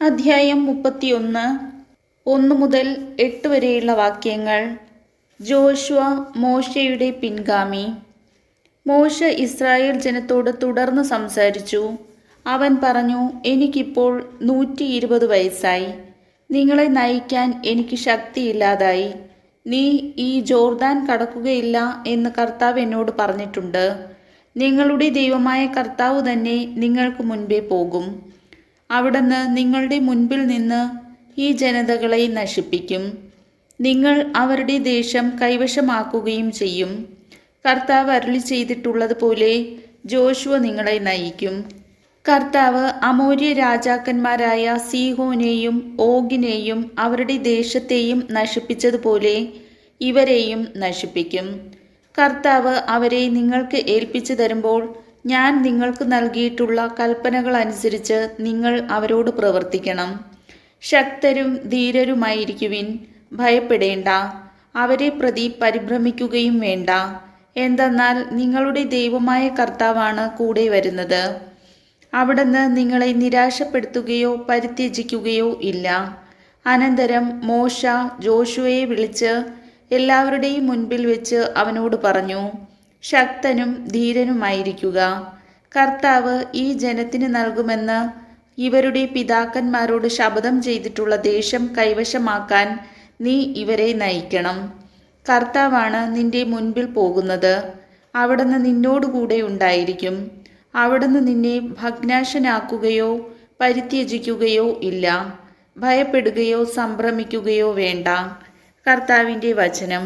അധ്യായം 31 1 മുതൽ 8 വരെയുള്ള വാക്യങ്ങൾ. ജോഷുവ മോശയുടെ പിൻഗാമി. മോശ ഇസ്രായേൽ ജനത്തോട് തുടർന്ന് സംസാരിച്ചു. അവൻ പറഞ്ഞു, എനിക്കിപ്പോൾ 120 വയസ്സായി. നിങ്ങളെ നയിക്കാൻ എനിക്ക് ശക്തിയില്ലാതായി. നീ ഈ ജോർദാൻ കടക്കുകയില്ല എന്ന് കർത്താവ് എന്നോട് പറഞ്ഞിട്ടുണ്ട്. നിങ്ങളുടെ ദൈവമായ കർത്താവ് തന്നെ നിങ്ങൾക്ക് മുൻപേ പോകും. അവിടുന്ന് നിങ്ങളുടെ മുൻപിൽ നിന്ന് ഈ ജനതകളെ നശിപ്പിക്കും. നിങ്ങൾ അവരുടെ ദേശം കൈവശമാക്കുകയും ചെയ്യും. കർത്താവ് അരുളി ചെയ്തിട്ടുള്ളതുപോലെ ജോഷുവ നിങ്ങളെ നയിക്കും. കർത്താവ് അമോര്യ രാജാക്കന്മാരായ സീഹോനെയും ഓഗിനെയും അവരുടെ ദേശത്തെയും നശിപ്പിച്ചതുപോലെ ഇവരെയും നശിപ്പിക്കും. കർത്താവ് അവരെ നിങ്ങൾക്ക് ഏൽപ്പിച്ചു തരുമ്പോൾ ഞാൻ നിങ്ങൾക്ക് നൽകിയിട്ടുള്ള കൽപ്പനകൾ അനുസരിച്ച് നിങ്ങൾ അവരോട് പ്രവർത്തിക്കണം. ശക്തരും ധീരരുമായിരിക്കുവിൻ. ഭയപ്പെടേണ്ട. അവരെ പ്രതി പരിഭ്രമിക്കുകയും വേണ്ട. എന്തെന്നാൽ നിങ്ങളുടെ ദൈവമായ കർത്താവാണ് കൂടെ വരുന്നത്. അവിടുന്ന് നിങ്ങളെ നിരാശപ്പെടുത്തുകയോ പരിത്യജിക്കുകയോ ഇല്ല. അനന്തരം മോശ ജോഷുവയെ വിളിച്ച് എല്ലാവരുടെയും മുൻപിൽ വെച്ച് അവനോട് പറഞ്ഞു, ശക്തനും ധീരനുമായിരിക്കുക. കർത്താവ് ഈ ജനത്തിന് നൽകുമെന്ന് ഇവരുടെ പിതാക്കന്മാരോട് ശപഥം ചെയ്തിട്ടുള്ള ദേശം കൈവശമാക്കാൻ നീ ഇവരെ നയിക്കണം. കർത്താവാണ് നിന്റെ മുൻപിൽ പോകുന്നത്. അവിടുന്ന് നിന്നോടുകൂടെ ഉണ്ടായിരിക്കും. അവിടുന്ന് നിന്നെ ഭഗ്നാശനാക്കുകയോ പരിത്യജിക്കുകയോ ഇല്ല. ഭയപ്പെടുകയോ സംഭ്രമിക്കുകയോ വേണ്ട. കർത്താവിൻ്റെ വചനം.